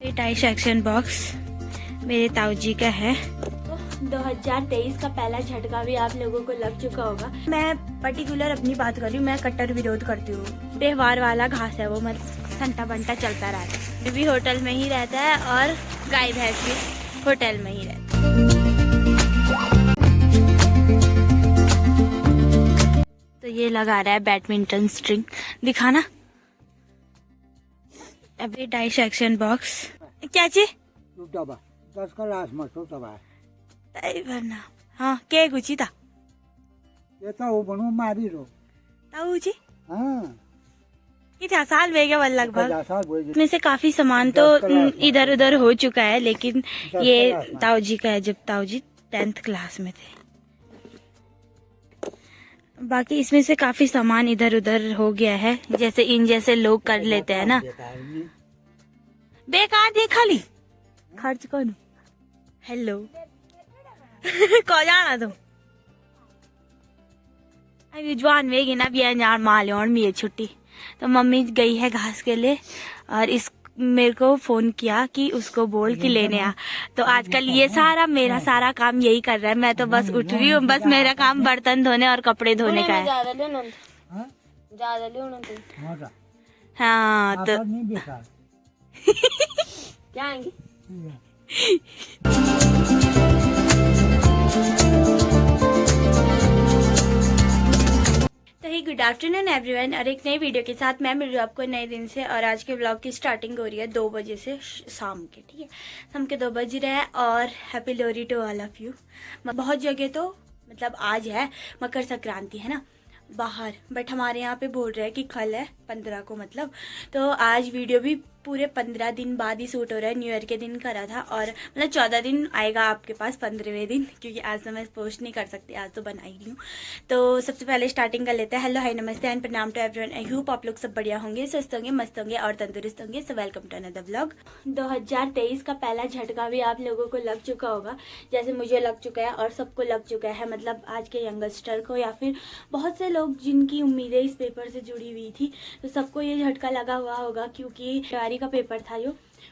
ये dissection box मेरे ताऊ जी का है। तो 2023 का पहला झटका भी आप लोगों को लग चुका होगा। मैं पर्टिकुलर अपनी बात कर रही हूँ, मैं कट्टर विरोध करती हूँ। त्योहार वाला घास है वो, मतलब संटा बंटा चलता रहता है। ये भी होटल में ही रहता है और गाय भैंस भी होटल में ही रहता है। तो ये लगा रहा है बैडमिंटन स्ट्रिंग, दिखाना। अभी डाइसेक्शन बॉक्स क्या चीज भरना। हाँ के गुची था ये तो वो बनू मारी रो ताऊ जी। हाँ कितना साल हो गया लगभग। इसमें से काफी सामान तो इधर उधर हो चुका है, लेकिन ये ताऊ जी का है जब ताऊ जी 10th क्लास में थे। बाकी इसमें से काफी सामान इधर उधर हो गया है, जैसे इन जैसे लोग कर लेते हैं ना। बेकार दे खाली खर्च कौन। हेलो को जाना तुम अभी जवान वेगी ना भी माल और छुट्टी। तो मम्मी गई है घास के लिए और इस मेरे को फोन किया कि उसको बोल कि लेने आ। तो आजकल ये सारा मेरा सारा काम यही कर रहा है। मैं तो बस उठ रही हूँ, बस मेरा काम बर्तन धोने और कपड़े धोने का है। हाँ तो क्या आएंगे। तो ही गुड आफ्टरनून एवरीवन, और एक नई वीडियो के साथ मैं मिल रही हूँ आपको नए दिन से। और आज के ब्लॉग की स्टार्टिंग हो रही है 2 बजे से शाम के, ठीक है। शाम के 2 बज रहे हैं और happy Lohri to all of you. बहुत जगह तो मतलब आज है मकर संक्रांति है ना बाहर, बट हमारे यहाँ पे बोल रहे हैं कि कल है 15 को मतलब। तो आज वीडियो भी पूरे 15 दिन बाद ही शूट हो रहा है। न्यू ईयर के दिन करा था और मतलब 14 दिन आएगा आपके पास 15वें दिन, क्योंकि आज तो मैं पोस्ट नहीं कर सकती, आज तो बना ही रही हूँ। तो सबसे पहले स्टार्टिंग कर लेते हैं। हेलो हाय नमस्ते एंड प्रणाम टू एवरीवन। आई होप आप लोग सब बढ़िया होंगे, स्वस्थ होंगे, मस्त होंगे और तंदुरुस्त होंगे। So welcome to another vlog. 2023 का पहला झटका भी आप लोगों को लग चुका होगा, जैसे मुझे लग चुका है और सबको लग चुका है। मतलब आज के यंगस्टर को या फिर बहुत से लोग जिनकी उम्मीदें इस पेपर से जुड़ी हुई थी, तो सबको ये झटका लगा हुआ होगा, क्योंकि तैयारी का पेपर था जो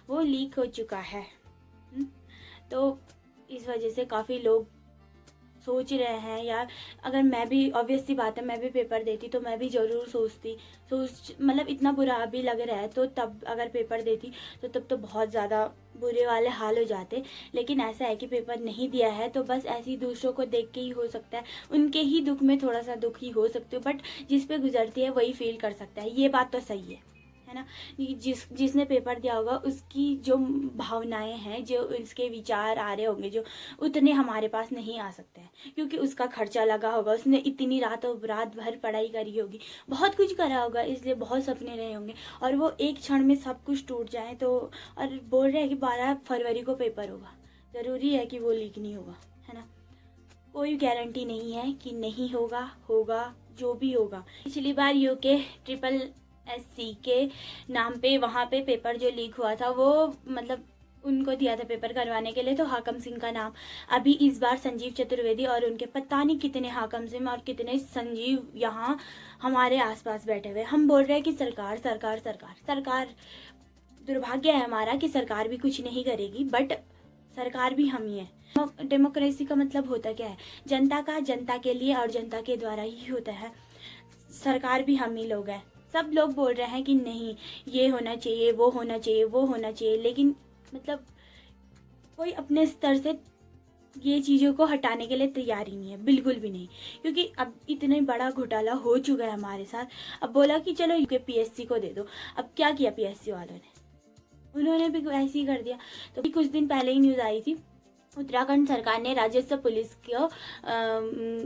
वो लीक हो चुका है। तो इस वजह से काफ़ी लोग सोच रहे हैं यार, अगर मैं भी ऑब्वियस सी बात है मैं भी पेपर देती तो मैं भी ज़रूर मतलब इतना बुरा भी लग रहा है तो तब अगर पेपर देती तो तब तो बहुत ज़्यादा बुरे वाले हाल हो जाते। लेकिन ऐसा है कि पेपर नहीं दिया है तो बस ऐसे ही दूसरों को देख के ही हो सकता है, उनके ही दुख में थोड़ा सा दुखी हो सकते हो, बट जिस पे गुजरती है वही फील कर सकता है। ये बात तो सही है ना। जिसने पेपर दिया होगा उसकी जो भावनाएं हैं, जो उसके विचार आ रहे होंगे, जो उतने हमारे पास नहीं आ सकते हैं, क्योंकि उसका खर्चा लगा होगा, उसने इतनी रात भर पढ़ाई करी होगी, बहुत कुछ करा होगा, इसलिए बहुत सपने रहे होंगे और वो एक क्षण में सब कुछ टूट जाए। तो और बोल रहे हैं कि 12 फरवरी को पेपर होगा, ज़रूरी है कि वो लीक नहीं होगा, है ना। कोई गारंटी नहीं है कि नहीं होगा जो भी होगा। पिछली बार यूके SSC के नाम पे वहाँ पे पेपर जो लीक हुआ था वो मतलब उनको दिया था पेपर करवाने के लिए, तो हाकम सिंह का नाम। अभी इस बार संजीव चतुर्वेदी और उनके पता नहीं कितने हाकम सिंह और कितने संजीव यहाँ हमारे आसपास बैठे हुए। हम बोल रहे हैं कि सरकार सरकार सरकार सरकार। दुर्भाग्य है हमारा कि सरकार भी कुछ नहीं करेगी, बट सरकार भी हम ही है। डेमोक्रेसी का मतलब होता क्या है, जनता का जनता के लिए और जनता के द्वारा ही होता है। सरकार भी हम ही लोग हैं। सब लोग बोल रहे हैं कि नहीं ये होना चाहिए, वो होना चाहिए, वो होना चाहिए, लेकिन मतलब कोई अपने स्तर से ये चीज़ों को हटाने के लिए तैयार ही नहीं है, बिल्कुल भी नहीं। क्योंकि अब इतना बड़ा घोटाला हो चुका है हमारे साथ। अब बोला कि चलो यूके PSC को दे दो। अब क्या किया PSC वालों ने, उन्होंने भी ऐसे ही कर दिया। तो कुछ दिन पहले ही न्यूज़ आई थी, उत्तराखंड सरकार ने राजस्व पुलिस को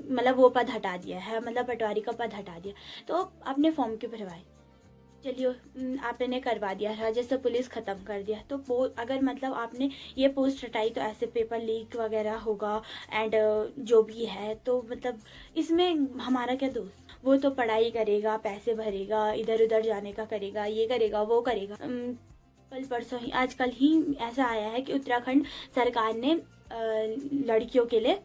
मतलब वो पद हटा दिया है, मतलब पटवारी का पद हटा दिया। तो आपने फॉर्म क्यों भरवाए, चलिए आपने करवा दिया, राजस्व पुलिस ख़त्म कर दिया। तो अगर मतलब आपने ये पोस्ट हटाई तो ऐसे पेपर लीक वगैरह होगा एंड जो भी है, तो मतलब इसमें हमारा क्या दोष। वो तो पढ़ाई करेगा, पैसे भरेगा, इधर उधर जाने का करेगा, ये करेगा वो करेगा। कल परसों ही आजकल ही ऐसा आया है कि उत्तराखंड सरकार ने लड़कियों के लिए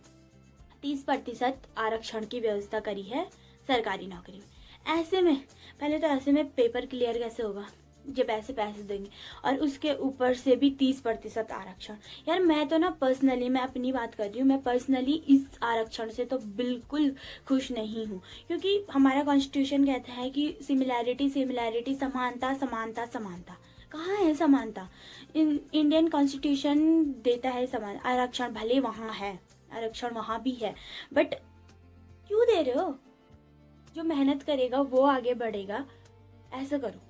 30% आरक्षण की व्यवस्था करी है सरकारी नौकरी में। ऐसे में पहले तो ऐसे में पेपर क्लियर कैसे होगा, जब ऐसे पैसे देंगे, और उसके ऊपर से भी 30% आरक्षण। यार मैं तो ना पर्सनली, मैं अपनी बात कर रही हूँ, मैं पर्सनली इस आरक्षण से तो बिल्कुल खुश नहीं हूँ, क्योंकि हमारा कॉन्स्टिट्यूशन कहता है कि सिमिलैरिटी सिमिलैरिटी, समानता समानता समानता। कहाँ है समानता? इंडियन कॉन्स्टिट्यूशन देता है समान आरक्षण, भले वहाँ है आरक्षण, वहाँ भी है, बट क्यों दे रहे हो? जो मेहनत करेगा वो आगे बढ़ेगा, ऐसा करो।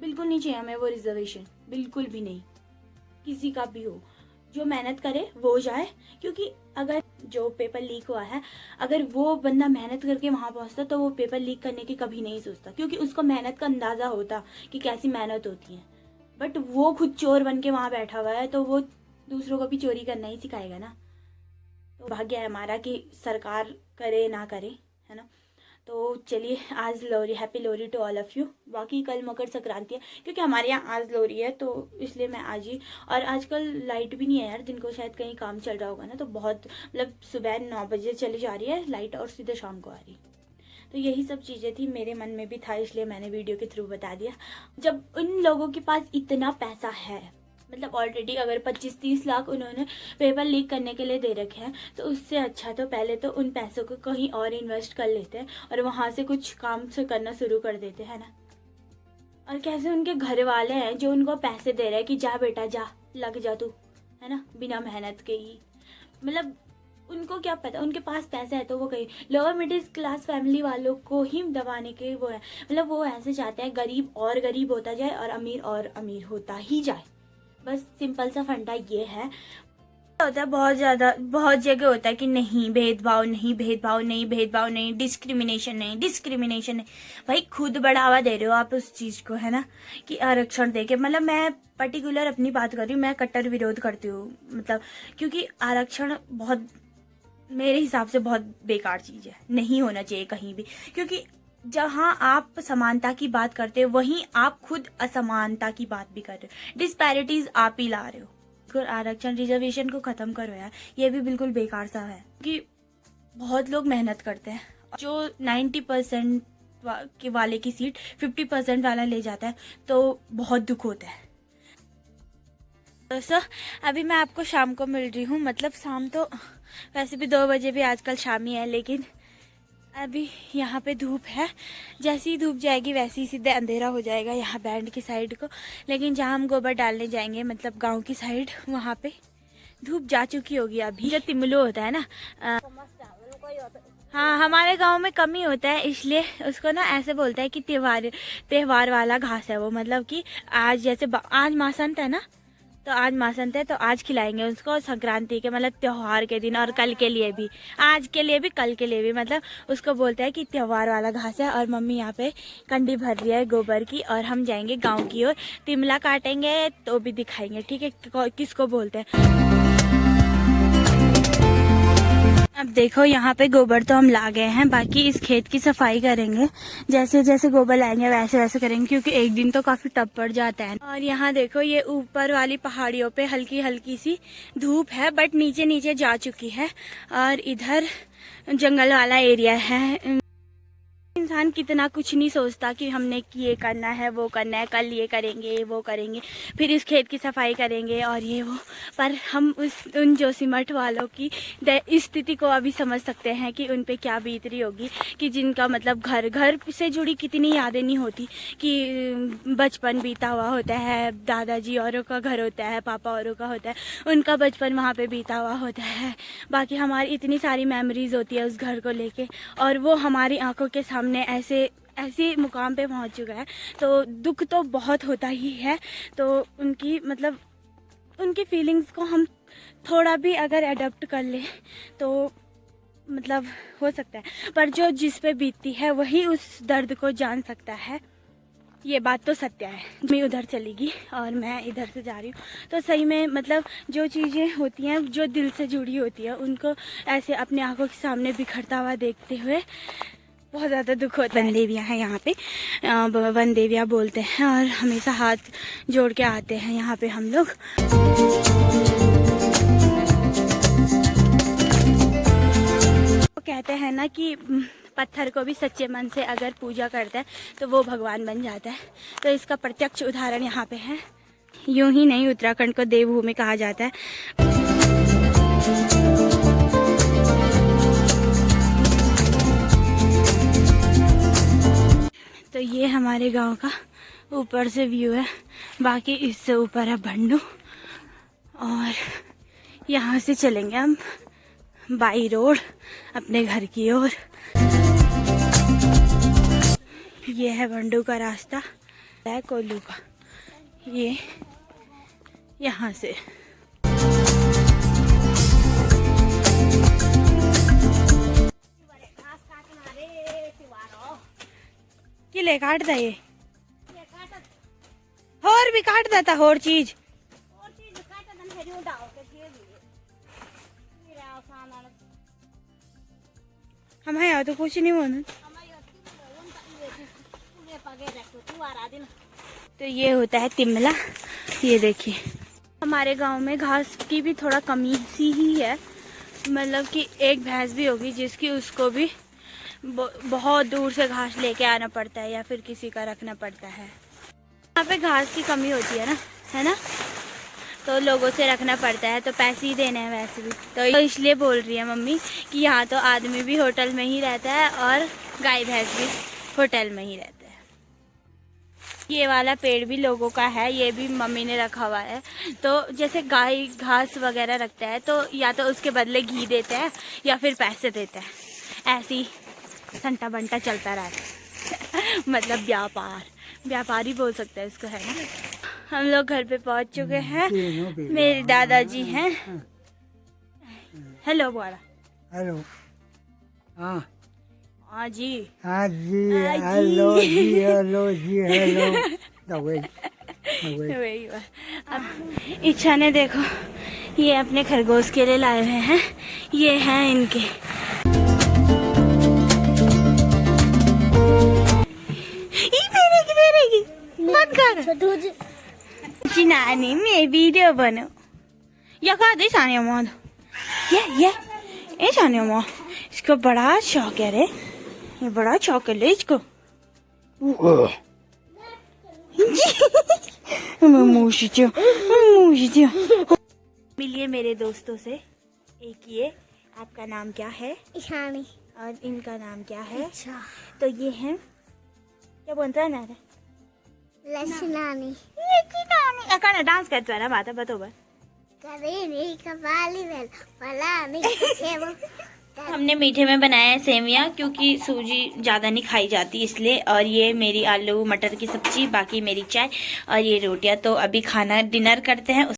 बिल्कुल नहीं चाहिए हमें वो रिजर्वेशन, बिल्कुल भी नहीं, किसी का भी हो। जो मेहनत करे वो जाए, क्योंकि अगर जो पेपर लीक हुआ है, अगर वो बंदा मेहनत करके वहां पहुंचता तो वो पेपर लीक करने की कभी नहीं सोचता, क्योंकि उसको मेहनत का अंदाजा होता कि कैसी मेहनत होती है। बट वो खुद चोर बन के वहां बैठा हुआ है, तो वो दूसरों को भी चोरी करना ही सिखाएगा ना। तो भाग्य है हमारा कि सरकार करे ना करे, है ना। तो चलिए, आज Lohri, happy Lohri to all of you. बाकी कल मकर संक्रांति है, क्योंकि हमारे यहाँ आज लोहरी है, तो इसलिए मैं आज ही। और आजकल लाइट भी नहीं है यार, दिन को शायद कहीं काम चल रहा होगा ना, तो बहुत मतलब सुबह 9 बजे चली जा रही है लाइट और सीधे शाम को आ रही। तो यही सब चीज़ें थी, मेरे मन में भी था, इसलिए मैंने वीडियो के थ्रू बता दिया। जब उन लोगों के पास इतना पैसा है, मतलब ऑलरेडी अगर 25-30 लाख उन्होंने पेपर लीक करने के लिए दे रखे हैं, तो उससे अच्छा तो पहले तो उन पैसों को कहीं और इन्वेस्ट कर लेते हैं और वहाँ से कुछ काम से करना शुरू कर देते हैं ना। और कैसे उनके घर वाले हैं जो उनको पैसे दे रहे हैं कि जा बेटा जा, लग जा तू, है ना, बिना मेहनत के ही। मतलब उनको क्या पता, उनके पास पैसा है तो वो कहीं लोअर मिडिल क्लास फैमिली वालों को ही दबाने के वो है। मतलब वो ऐसे चाहते हैं गरीब और गरीब होता जाए और अमीर होता ही जाए। बस सिंपल सा फंडा ये है। होता है बहुत ज़्यादा, बहुत जगह होता है कि नहीं भेदभाव नहीं, भेदभाव नहीं, भेदभाव नहीं, डिस्क्रिमिनेशन नहीं, डिस्क्रिमिनेशन नहीं। भाई खुद बढ़ावा दे रहे हो आप उस चीज़ को, है ना, कि आरक्षण देके। मतलब मैं पर्टिकुलर अपनी बात कर रही हूँ, मैं कट्टर विरोध करती हूँ, मतलब क्योंकि आरक्षण बहुत, मेरे हिसाब से बहुत बेकार चीज़ है, नहीं होना चाहिए कहीं भी। क्योंकि जहां आप समानता की बात करते हो, वहीं आप खुद असमानता की बात भी कर रहे हो, डिस्पैरिटीज आप ही ला रहे हो। आरक्षण रिजर्वेशन को खत्म करो यार, ये भी बिल्कुल बेकार सा है। कि बहुत लोग मेहनत करते हैं, जो 90% के वाले की सीट 50% वाला ले जाता है, तो बहुत दुख होता है। दोस्तों अभी मैं आपको शाम को मिल रही हूँ, मतलब शाम तो वैसे भी 2 बजे भी आजकल शाम ही है, लेकिन अभी यहाँ पे धूप है। जैसी ही धूप जाएगी वैसे ही सीधे अंधेरा हो जाएगा यहाँ बैंड की साइड को। लेकिन जहाँ हम गोबर डालने जाएंगे, मतलब गांव की साइड, वहाँ पे धूप जा चुकी होगी अभी। जो तिमलो होता है ना, हाँ हमारे गांव में कम ही होता है, इसलिए उसको ना ऐसे बोलते हैं कि त्योहार वाला घास है वो। मतलब कि आज जैसे आज मासंत है ना, तो आज मासंत है तो आज खिलाएंगे उसको, संक्रांति के मतलब त्योहार के दिन, और कल के लिए भी, आज के लिए भी, कल के लिए भी। मतलब उसको बोलते हैं कि त्योहार वाला घास है। और मम्मी यहाँ पे कंडी भर रही है गोबर की, और हम जाएंगे गांव की ओर, तिमला काटेंगे तो भी दिखाएंगे, ठीक है, किसको बोलते हैं। अब देखो यहाँ पे गोबर तो हम ला गए हैं, बाकी इस खेत की सफाई करेंगे। जैसे जैसे गोबर लाएंगे वैसे वैसे करेंगे, क्योंकि एक दिन तो काफी टप पड़ जाता है। और यहाँ देखो ये ऊपर वाली पहाड़ियों पे हल्की हल्की सी धूप है, बट नीचे नीचे जा चुकी है। और इधर जंगल वाला एरिया है। इंसान कितना कुछ नहीं सोचता कि हमने ये करना है, वो करना है, कल ये करेंगे, वो करेंगे, फिर इस खेत की सफाई करेंगे और ये वो। पर हम उन जोशीमठ वालों की स्थिति को अभी समझ सकते हैं कि उन पे क्या बीत रही होगी, कि जिनका मतलब घर से जुड़ी कितनी यादें नहीं होती, कि बचपन बीता हुआ होता है, दादाजी औरों का घर होता है, पापा औरों का होता है, उनका बचपन वहाँ पे बीता हुआ होता है। बाकी हमारी इतनी सारी मेमोरीज होती है उस घर को लेके, और वो हमारी आंखों के सामने ऐसे मुकाम पे पहुंच चुका है, तो दुख तो बहुत होता ही है। तो उनकी मतलब उनकी फीलिंग्स को हम थोड़ा भी अगर अडॉप्ट कर ले तो मतलब हो सकता है, पर जो जिस पे बीतती है वही उस दर्द को जान सकता है। ये बात तो सत्य है। मैं उधर चलेगी और मैं इधर से जा रही हूँ, तो सही में मतलब जो चीज़ें होती हैं जो दिल से जुड़ी होती है, उनको ऐसे अपने आंखों के सामने बिखरता हुआ देखते हुए बहुत ज़्यादा दुख होता है। वनदेवियाँ हैं यहाँ पे, वनदेवियाँ बोलते हैं, और हमेशा हाथ जोड़ के आते हैं यहाँ पे हम लोग। कहते हैं ना कि पत्थर को भी सच्चे मन से अगर पूजा करता है तो वो भगवान बन जाता है। तो इसका प्रत्यक्ष उदाहरण यहाँ पे है। यूं ही नहीं, उत्तराखंड को देवभूमि कहा जाता है। तो ये हमारे गांव का ऊपर से व्यू है। बाकी इससे ऊपर है भंडू, और यहाँ से चलेंगे हम बाई रोड अपने घर की ओर। ये है भंडू का रास्ता, है कोल्लू का। ये यहाँ से किले काट दे, ये और भी काट देता और चीज। हमारे यहाँ तो कुछ नहीं होना। तो ये होता है तिमला। ये देखिए, हमारे गांव में घास की भी थोड़ा कमी सी ही है। मतलब कि एक भैंस भी होगी जिसकी उसको भी बहुत दूर से घास लेके आना पड़ता है या फिर किसी का रखना पड़ता है। यहाँ पे घास की कमी होती है ना, है ना, तो लोगों से रखना पड़ता है, तो पैसे ही देने हैं वैसे भी। तो इसलिए बोल रही है मम्मी कि यहाँ तो आदमी भी होटल में ही रहता है और गाय भैंस भी होटल में ही रहता है। ये वाला पेड़ भी लोगों का है, ये भी मम्मी ने रखा हुआ है। तो जैसे गाय घास वगैरह रखता है तो या तो उसके बदले घी देते हैं या फिर पैसे देते हैं। ऐसे ही संटा बंटा चलता रहता है। मतलब व्यापारी बोल सकते हैं इसको, है ना। हम लोग घर पे पहुंच चुके हैं। मेरे दादाजी हैं। हेलो बोला। हेलो। हाँ हाँ जी, हाँ जी, हेलो जी, हेलो जी, हेलो। वही बात। अब इच्छा ने देखो, ये अपने खरगोश के लिए लाए हुए हैं। ये हैं इनके। मत कर चिनानी में वीडियो बनो या कहा दे सानिया मोहन। ये सानिया मोहन, इसको बड़ा शौक है रे, ये बड़ा शौक है ले इसको। मिलिए मेरे दोस्तों से। एक ये, आपका नाम क्या है? ईशानी। और इनका नाम क्या है? अच्छा। तो ये है, क्या बोलता है ना, लक्ष्मी अकाना डांस करता है ना, बात बतो बस। हमने मीठे में बनाया है सेवियाँ, क्योंकि सूजी ज़्यादा नहीं खाई जाती इसलिए। और ये मेरी आलू मटर की सब्जी, बाकी मेरी चाय और ये रोटियाँ। तो अभी खाना डिनर करते हैं।